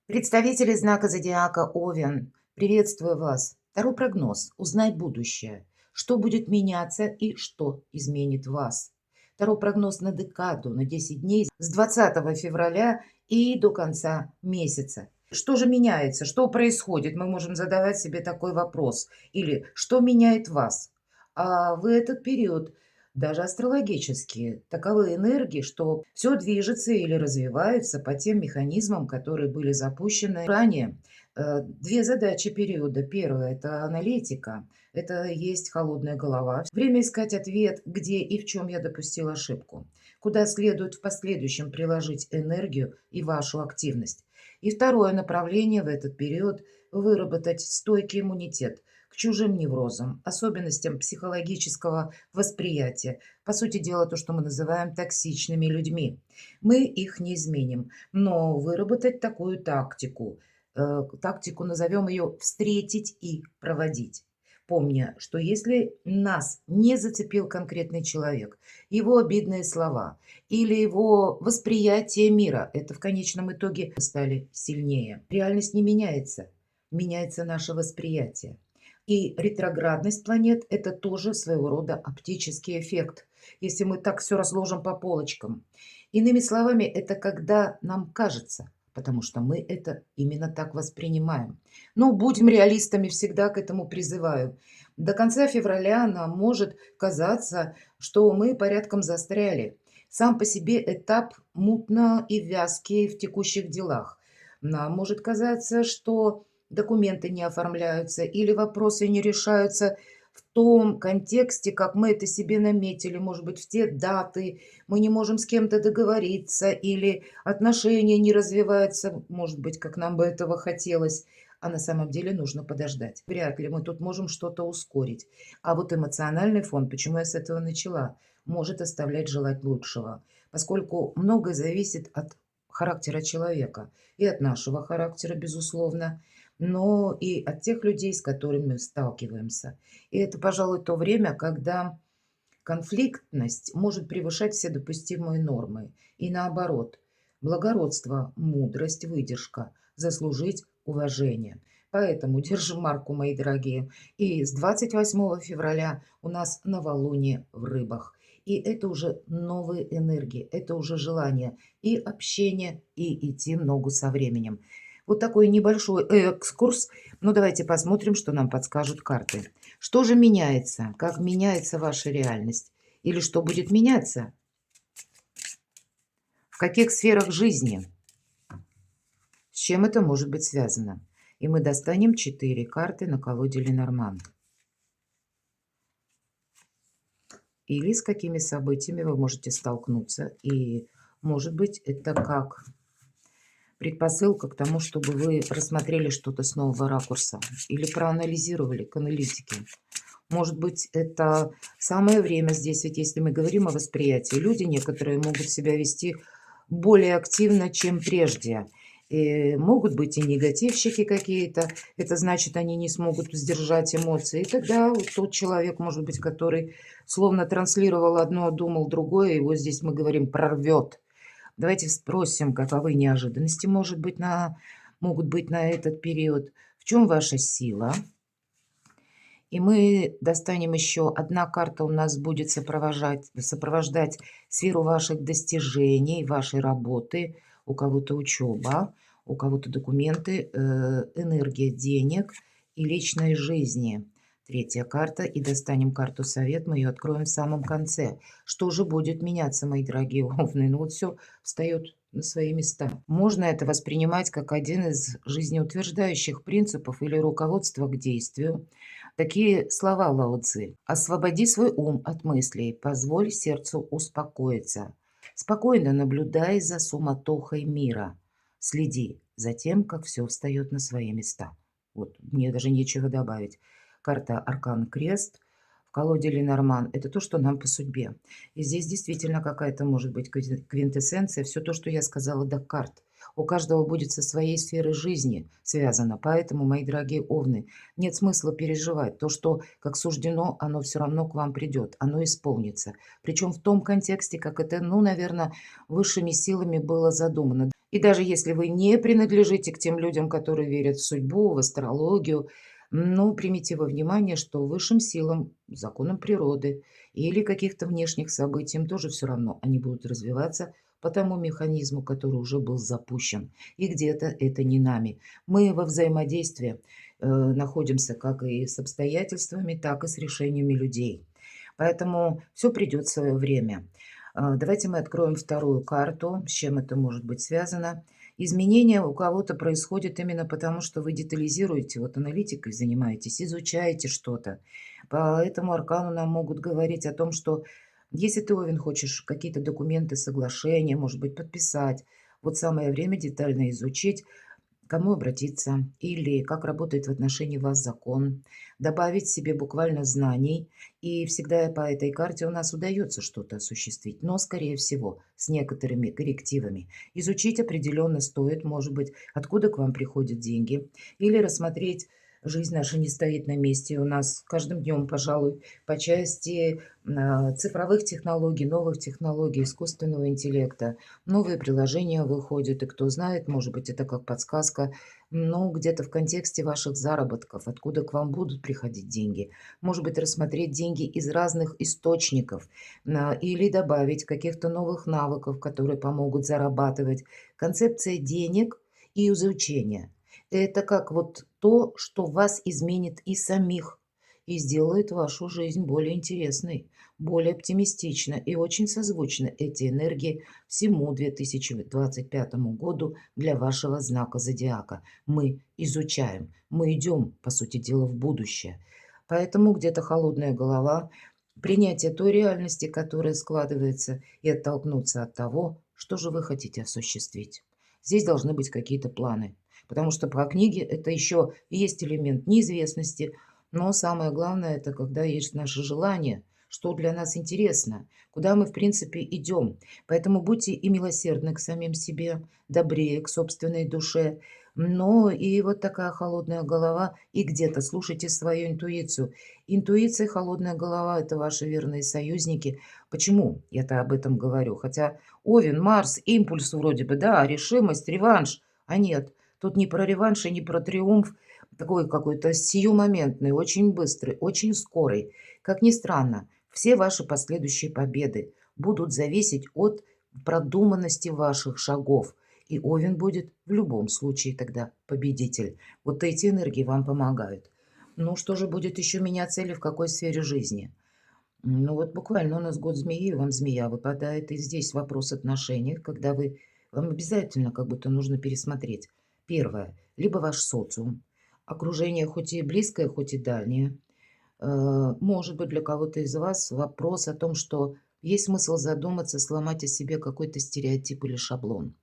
Представители знака зодиака Овен, приветствую вас. Второй прогноз. Узнай будущее. Что будет меняться и что изменит вас. Второй прогноз на декаду, на 10 дней с 20 февраля и до конца месяца. Что же меняется? Что происходит? Мы можем задавать себе такой вопрос. Или что меняет вас? А в этот период даже астрологически таковы энергии, что все движется или развивается по тем механизмам, которые были запущены ранее. Две задачи периода. Первая– это аналитика, это есть холодная голова. Время искать ответ, где и в чем я допустила ошибку, куда следует в последующем приложить энергию и вашу активность. И второе направление в этот период– выработать стойкий иммунитет к чужим неврозам, особенностям психологического восприятия. По сути дела, то, что мы называем токсичными людьми. Мы их не изменим, но выработать такую тактику, тактику назовем ее «встретить и проводить». Помня, что если нас не зацепил конкретный человек, его обидные слова или его восприятие мира, это в конечном итоге стали сильнее. Реальность не меняется, меняется наше восприятие. И ретроградность планет– это тоже своего рода оптический эффект, если мы так все разложим по полочкам. Иными словами, это когда нам кажется, потому что мы это именно так воспринимаем. Но будем реалистами, всегда к этому призываю. До конца февраля нам может казаться, что мы порядком застряли. Сам по себе этап мутно и вязкий в текущих делах. Нам может казаться, что документы не оформляются или вопросы не решаются в том контексте, как мы это себе наметили, может быть, в те даты, мы не можем с кем-то договориться или отношения не развиваются, может быть, как нам бы этого хотелось, а на самом деле нужно подождать. Вряд ли мы тут можем что-то ускорить. А вот эмоциональный фон, почему я с этого начала, может оставлять желать лучшего, поскольку многое зависит от характера человека и от нашего характера, безусловно, но и от тех людей, с которыми мы сталкиваемся. И это, пожалуй, то время, когда конфликтность может превышать все допустимые нормы. И наоборот, благородство, мудрость, выдержка, заслужить уважение. Поэтому держим марку, мои дорогие. И с 28 февраля у нас новолуние в рыбах. И это уже новые энергии, это уже желание и общения, и идти в ногу со временем. Вот такой небольшой экскурс. Ну, давайте посмотрим, что нам подскажут карты. Что же меняется? Как меняется ваша реальность? Или что будет меняться? В каких сферах жизни? С чем это может быть связано? И мы достанем 4 карты на колоде Ленорман. Или с какими событиями вы можете столкнуться. И, может быть, это как предпосылка к тому, чтобы вы рассмотрели что-то с нового ракурса. Или проанализировали к аналитике. Может быть, это самое время здесь, ведь если мы говорим о восприятии, люди некоторые могут себя вести более активно, чем прежде. И могут быть и негативщики какие-то, это значит, они не смогут сдержать эмоции. И тогда вот тот человек, может быть, который словно транслировал одно, а думал другое, его здесь, мы говорим, прорвет. Давайте спросим, каковы неожиданности, могут быть на этот период. В чем ваша сила? И мы достанем еще. Одна карта у нас будет сопровождать сферу ваших достижений, вашей работы. У кого-то учеба, у кого-то документы, энергия денег и личной жизни. Третья карта. И достанем карту совет. Мы ее откроем в самом конце. Что же будет меняться, мои дорогие овны? Ну вот все встает на свои места. Можно это воспринимать как один из жизнеутверждающих принципов или руководства к действию. Такие слова Лао Цзы. «Освободи свой ум от мыслей, позволь сердцу успокоиться. Спокойно наблюдай за суматохой мира. Следи за тем, как все встает на свои места». Вот, мне даже нечего добавить. Карта Аркан Крест в колоде Ленорман– это то, что нам по судьбе. И здесь действительно какая-то может быть квинтэссенция. Все то, что я сказала до карт. У каждого будет со своей сферой жизни связано. Поэтому, мои дорогие овны, нет смысла переживать. То, что как суждено, оно все равно к вам придет, оно исполнится. Причем в том контексте, как это, ну, наверное, высшими силами было задумано. И даже если вы не принадлежите к тем людям, которые верят в судьбу, в астрологию, ну, примите во внимание, что высшим силам, законам природы или каких-то внешних событий им тоже все равно, они будут развиваться по тому механизму, который уже был запущен. И где-то это не нами. Мы во взаимодействии находимся как и с обстоятельствами, так и с решениями людей. Поэтому все придет в свое время. Давайте мы откроем вторую карту. С чем это может быть связано? Изменения у кого-то происходят именно потому, что вы детализируете, вот аналитикой занимаетесь, изучаете что-то. По этому аркану нам могут говорить о том, что если ты, Овен, хочешь какие-то документы, соглашения, может быть, подписать, вот самое время детально изучить, кому обратиться или как работает в отношении вас закон, добавить себе буквально знаний. И всегда по этой карте у нас удается что-то осуществить, но, скорее всего, с некоторыми коррективами. Изучить определенно стоит, может быть, откуда к вам приходят деньги, или рассмотреть, жизнь наша не стоит на месте. У нас каждым днем, пожалуй, по части цифровых технологий, новых технологий, искусственного интеллекта, новые приложения выходят, и кто знает, может быть, это как подсказка, ну, где-то в контексте ваших заработков, откуда к вам будут приходить деньги. Может быть, рассмотреть деньги из разных источников или добавить каких-то новых навыков, которые помогут зарабатывать. Концепция денег и изучения. Это как вот то, что вас изменит и самих, и сделает вашу жизнь более интересной, более оптимистично и очень созвучно эти энергии всему 2025 году для вашего знака зодиака. Мы изучаем, мы идем, по сути дела, в будущее. Поэтому где-то холодная голова, принятие той реальности, которая складывается, и оттолкнуться от того, что же вы хотите осуществить. Здесь должны быть какие-то планы, потому что по книге это еще есть элемент неизвестности, но самое главное, это когда есть наше желание, что для нас интересно, куда мы, в принципе, идем. Поэтому будьте и милосердны к самим себе, добрее к собственной душе, но и вот такая холодная голова, и где-то слушайте свою интуицию. Интуиция и холодная голова– это ваши верные союзники. Почему я-то об этом говорю? Хотя Овен, Марс, импульс вроде бы, да, решимость, реванш. А нет, тут не про реванш и не про триумф, такой какой-то сиюмоментный, очень быстрый, очень скорый. Как ни странно, все ваши последующие победы будут зависеть от продуманности ваших шагов. И Овен будет в любом случае тогда победитель. Вот эти энергии вам помогают. Ну, что же будет еще меняться или в какой сфере жизни? Ну, вот буквально у нас год змеи, и вам змея выпадает. И здесь вопрос отношений, когда вам обязательно как будто нужно пересмотреть. Первое. Либо ваш социум. Окружение хоть и близкое, хоть и дальнее. Может быть, для кого-то из вас вопрос о том, что есть смысл задуматься, сломать о себе какой-то стереотип или шаблон.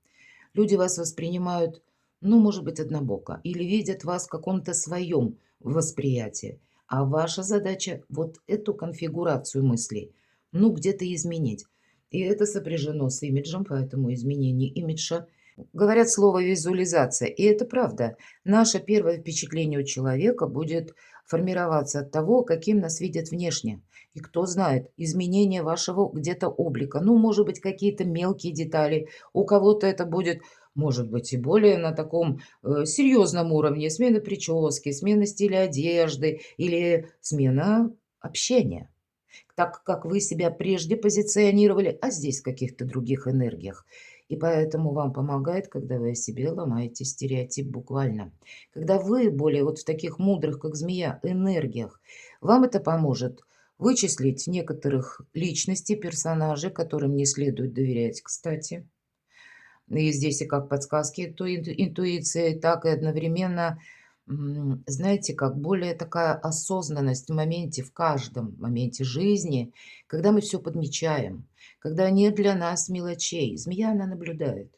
Люди вас воспринимают, ну, может быть, однобоко, или видят вас в каком-то своем восприятии. А ваша задача вот эту конфигурацию мыслей, ну, где-то изменить. И это сопряжено с имиджем, поэтому изменение имиджа. Говорят слово визуализация, и это правда. Наше первое впечатление у человека будет формироваться от того, каким нас видят внешне. И кто знает, изменение вашего где-то облика, ну, может быть, какие-то мелкие детали. У кого-то это будет, может быть, и более на таком серьезном уровне. Смена прически, смена стиля одежды или смена общения. Так как вы себя прежде позиционировали, а здесь в каких-то других энергиях. И поэтому вам помогает, когда вы о себе ломаете стереотип буквально. Когда вы более вот в таких мудрых, как змея, энергиях, вам это поможет вычислить некоторых личностей, персонажей, которым не следует доверять, кстати. И здесь и как подсказки интуиции, так и одновременно, знаете, как более такая осознанность в моменте, в каждом моменте жизни, когда мы все подмечаем, когда нет для нас мелочей. Змея, она наблюдает,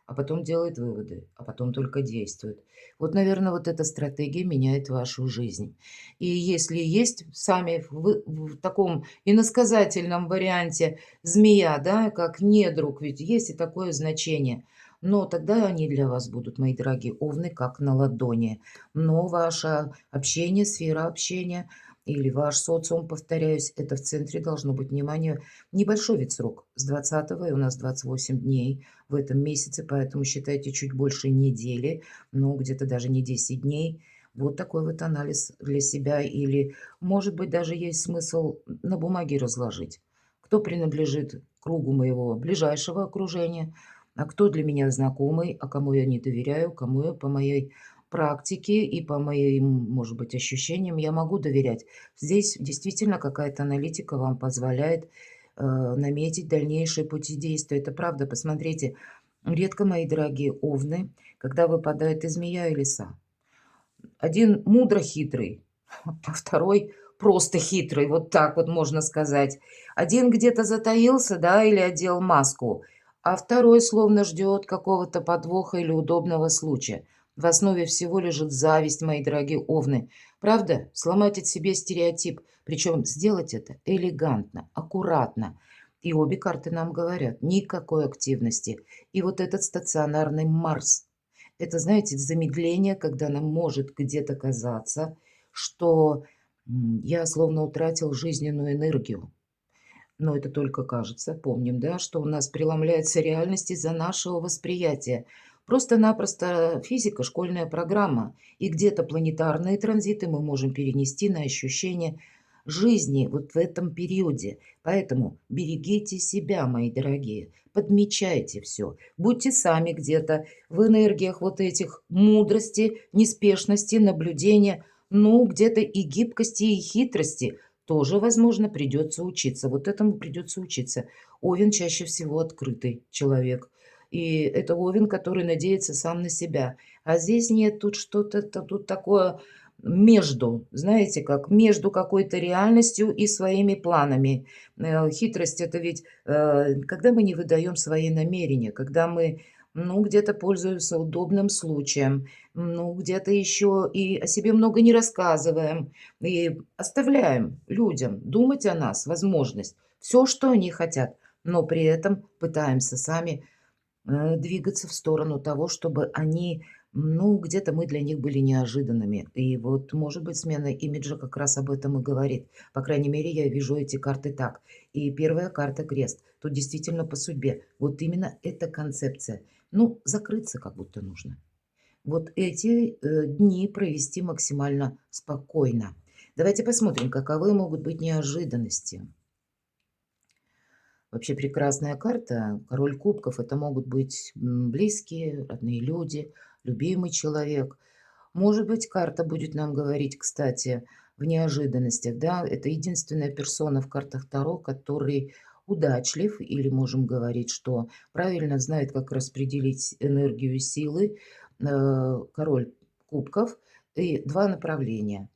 а потом делает выводы, а потом только действует. Вот, наверное, вот эта стратегия меняет вашу жизнь. И если есть сами в таком иносказательном варианте змея, да, как недруг, ведь есть и такое значение. Но тогда они для вас будут, мои дорогие овны, как на ладони. Но ваше общение, сфера общения, или ваш социум, повторяюсь, это в центре должно быть внимание. Небольшой ведь срок, с 20 и у нас 28 дней в этом месяце, поэтому считайте чуть больше недели, ну, где-то даже не 10 дней. Вот такой вот анализ для себя. Или, может быть, даже есть смысл на бумаге разложить, кто принадлежит к кругу моего ближайшего окружения, а кто для меня знакомый, а кому я не доверяю, кому я по моей практике и по моим, может быть, ощущениям я могу доверять. Здесь действительно какая-то аналитика вам позволяет наметить дальнейшие пути действия. Это правда. Посмотрите, редко, мои дорогие овны, когда выпадает и змея, и лиса. Один мудро хитрый, а второй просто хитрый, вот так вот можно сказать. Один где-то затаился, да, или одел маску, а второй словно ждет какого-то подвоха или удобного случая. В основе всего лежит зависть, мои дорогие овны. Правда? Сломать от себе стереотип, причем сделать это элегантно, аккуратно. И обе карты нам говорят, никакой активности. И вот этот стационарный Марс. Это, знаете, замедление, когда нам может где-то казаться, что я словно утратил жизненную энергию. Но это только кажется. Помним, да, что у нас преломляется реальность из-за нашего восприятия. Просто-напросто физика, школьная программа. И где-то планетарные транзиты мы можем перенести на ощущение жизни вот в этом периоде. Поэтому берегите себя, мои дорогие. Подмечайте все. Будьте сами где-то в энергиях вот этих мудрости, неспешности, наблюдения, ну, где-то и гибкости, и хитрости – тоже, возможно, придется учиться. Вот этому придется учиться. Овен чаще всего открытый человек. И это Овен, который надеется сам на себя. А здесь нет, тут что-то, тут такое между, знаете, как между какой-то реальностью и своими планами. Хитрость это ведь, когда мы не выдаем свои намерения, когда мы, ну, где-то пользуемся удобным случаем, ну, где-то еще и о себе много не рассказываем, и оставляем людям думать о нас, возможность, все, что они хотят, но при этом пытаемся сами двигаться в сторону того, чтобы они, ну, где-то мы для них были неожиданными. И вот, может быть, смена имиджа как раз об этом и говорит. По крайней мере, я вижу эти карты так. И первая карта крест. Тут действительно по судьбе. Вот именно эта концепция. Ну, закрыться как будто нужно. Вот эти дни провести максимально спокойно. Давайте посмотрим, каковы могут быть неожиданности. Вообще прекрасная карта. Король кубков. Это могут быть близкие, родные люди, любимый человек. Может быть, карта будет нам говорить, кстати, в неожиданностях. Да? Это единственная персона в картах Таро, который удачлив, или можем говорить, что правильно знает, как распределить энергию и силы. Король кубков и два направления.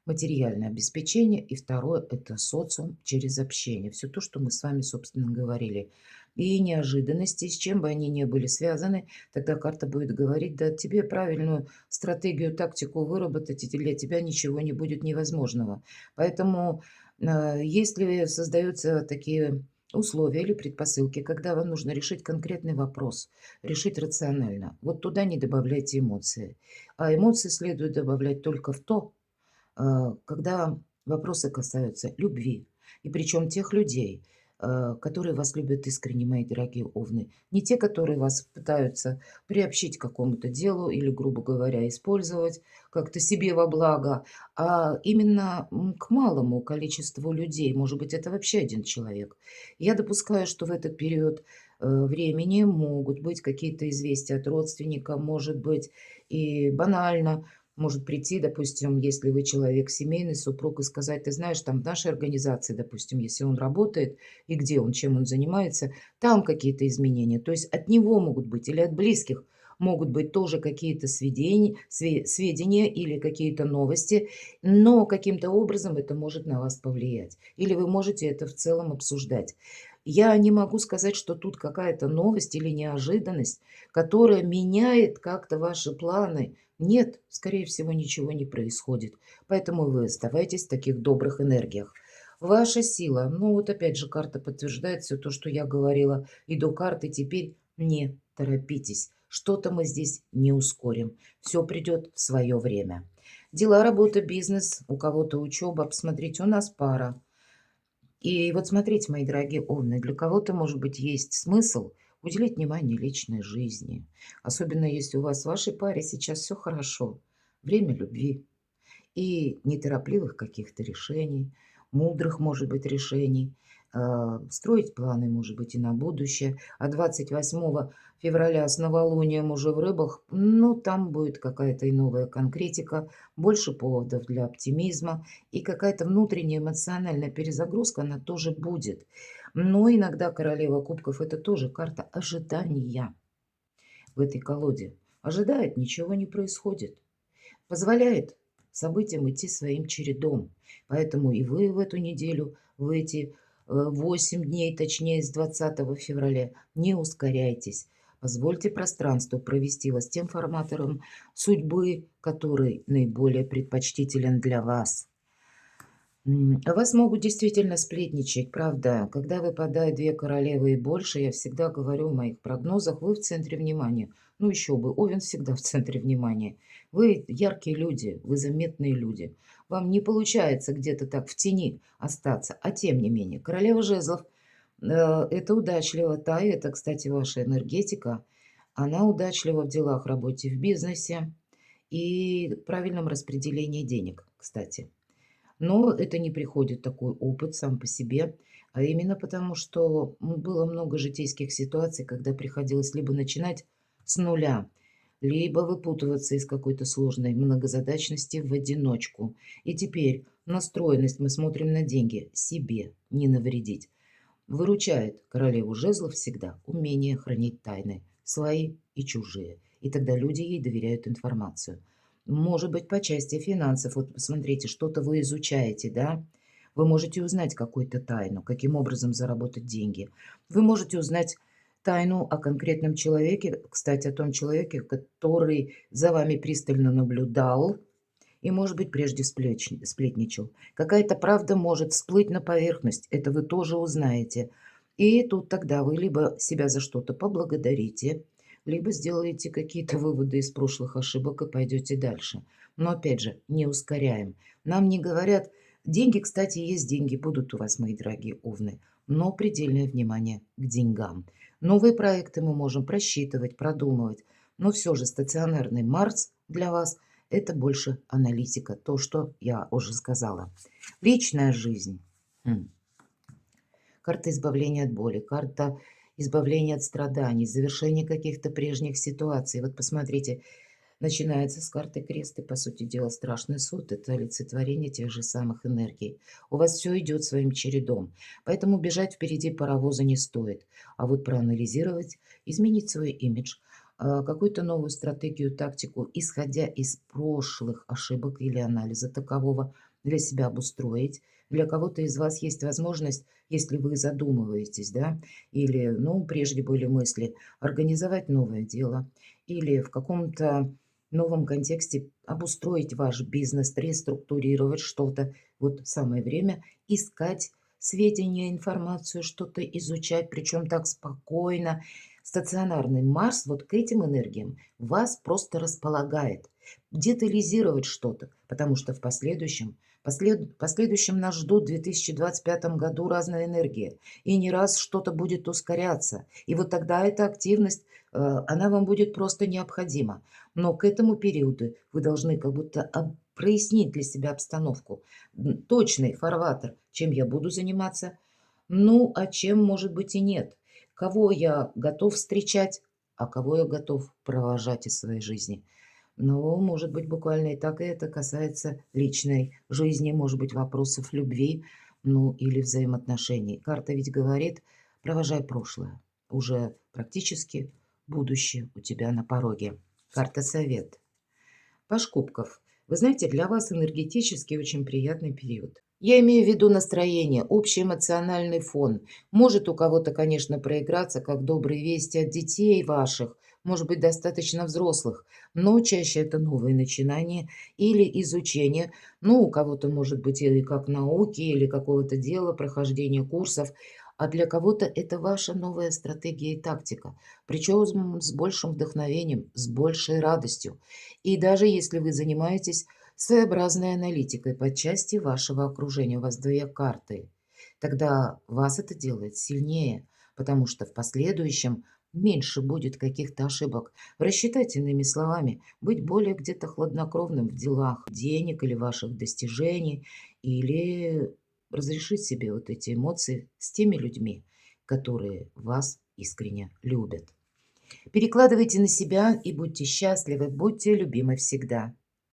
Материальное обеспечение, и второе – это социум через общение. Все то, что мы с вами, собственно, говорили. И неожиданности, с чем бы они ни были связаны, тогда карта будет говорить, да, тебе правильную стратегию, тактику выработать, и для тебя ничего не будет невозможного. Поэтому, если создаются такие условия или предпосылки, когда вам нужно решить конкретный вопрос, решить рационально, вот туда не добавляйте эмоции. А эмоции следует добавлять только в то, когда вопросы касаются любви, и причем тех людей, которые вас любят искренне, мои дорогие овны. Не те, которые вас пытаются приобщить к какому-то делу или, грубо говоря, использовать как-то себе во благо, а именно к малому количеству людей. Может быть, это вообще один человек. Я допускаю, что в этот период времени могут быть какие-то известия от родственника, может быть, и банально может прийти, допустим, если вы человек семейный, супруг, и сказать: ты знаешь, там в нашей организации, допустим, если он работает, и где он, чем он занимается, там какие-то изменения. То есть от него могут быть или от близких могут быть тоже какие-то сведения или какие-то новости, но каким-то образом это может на вас повлиять. Или вы можете это в целом обсуждать. Я не могу сказать, что тут какая-то новость или неожиданность, которая меняет как-то ваши планы. Нет, скорее всего, ничего не происходит. Поэтому вы оставайтесь в таких добрых энергиях. Ваша сила. Ну вот опять же карта подтверждает все то, что я говорила. И до карты теперь не торопитесь. Что-то мы здесь не ускорим. Все придет в свое время. Дела, работа, бизнес, у кого-то учеба. Посмотрите, у нас пара. И вот смотрите, мои дорогие овны, для кого-то, может быть, есть смысл уделить внимание личной жизни. Особенно если у вас в вашей паре сейчас все хорошо. Время любви и неторопливых каких-то решений, мудрых, может быть, решений, строить планы, может быть, и на будущее. А 28 февраля с новолунием уже в рыбах, ну, там будет какая-то и новая конкретика, больше поводов для оптимизма, и какая-то внутренняя эмоциональная перезагрузка, она тоже будет. Но иногда королева кубков– это тоже карта ожидания в этой колоде. Ожидает, ничего не происходит. Позволяет событиям идти своим чередом. Поэтому и вы в эту неделю, в эти 8 дней, точнее с 20 февраля, не ускоряйтесь. Позвольте пространству провести вас тем форматором судьбы, который наиболее предпочтителен для вас. О вас могут действительно сплетничать, правда. Когда выпадают две королевы и больше, я всегда говорю в моих прогнозах, вы в центре внимания. Ну еще бы, Овен всегда в центре внимания. Вы яркие люди, вы заметные люди. Вам не получается где-то так в тени остаться, а тем не менее. Королева жезлов это удачливо. Это, кстати, ваша энергетика. Она удачлива в делах, работе, в бизнесе и правильном распределении денег, кстати. Но это не приходит такой опыт сам по себе, а именно потому, что было много житейских ситуаций, когда приходилось либо начинать с нуля, либо выпутываться из какой-то сложной многозадачности в одиночку. И теперь настроенность, мы смотрим на деньги, себе не навредить. Выручает королеву жезлов всегда умение хранить тайны, свои и чужие. И тогда люди ей доверяют информацию. Может быть, по части финансов. Вот посмотрите, что-то вы изучаете, да? Вы можете узнать какую-то тайну, каким образом заработать деньги. Вы можете узнать тайну о конкретном человеке, кстати, о том человеке, который за вами пристально наблюдал, и, может быть, прежде сплетничал. Какая-то правда может всплыть на поверхность, это вы тоже узнаете. И тут тогда вы либо себя за что-то поблагодарите, либо сделаете какие-то выводы из прошлых ошибок и пойдете дальше. Но опять же, не ускоряем. Нам не говорят, деньги, кстати, есть деньги, будут у вас, мои дорогие овны, но предельное внимание к деньгам. Новые проекты мы можем просчитывать, продумывать, но все же стационарный Марс для вас – это больше аналитика, то, что я уже сказала. Личная жизнь. Карта избавления от боли, карта избавления от страданий, завершения каких-то прежних ситуаций. Вот посмотрите, начинается с карты крест, и, по сути дела, страшный суд. Это олицетворение тех же самых энергий. У вас все идет своим чередом. Поэтому бежать впереди паровоза не стоит. А вот проанализировать, изменить свой имидж, какую-то новую стратегию, тактику, исходя из прошлых ошибок или анализа такового, для себя обустроить. Для кого-то из вас есть возможность, если вы задумываетесь, да, или, ну, прежде были мысли, организовать новое дело или в каком-то новом контексте обустроить ваш бизнес, реструктурировать что-то. Вот самое время искать сведения, информацию, что-то изучать, причем так спокойно. Стационарный Марс вот к этим энергиям вас просто располагает. Детализировать что-то, потому что в последующем нас ждут в 2025 году разные энергии. И не раз что-то будет ускоряться. И вот тогда эта активность, она вам будет просто необходима. Но к этому периоду вы должны как будто прояснить для себя обстановку. Точный фарватер, чем я буду заниматься, ну, а чем, может быть, и нет. Кого я готов встречать, а кого я готов провожать из своей жизни. Но, может быть, буквально и так и это касается личной жизни, может быть, вопросов любви, ну, или взаимоотношений. Карта ведь говорит, провожай прошлое. Уже практически будущее у тебя на пороге. Карта совет. Паш кубков. Вы знаете, для вас энергетически очень приятный период. Я имею в виду настроение, общий эмоциональный фон. Может у кого-то, конечно, проиграться, как добрые вести от детей ваших, может быть, достаточно взрослых, но чаще это новые начинания или изучение. Ну, у кого-то, может быть, или как науки, или какого-то дела, прохождения курсов. А для кого-то это ваша новая стратегия и тактика. Причем с большим вдохновением, с большей радостью. И даже если вы занимаетесь своеобразной аналитикой по части вашего окружения. У вас две карты. Тогда вас это делает сильнее, потому что в последующем меньше будет каких-то ошибок. Рассчитать, иными словами, быть более где-то хладнокровным в делах денег или ваших достижений, или разрешить себе вот эти эмоции с теми людьми, которые вас искренне любят. Перекладывайте на себя и будьте счастливы, будьте любимы всегда.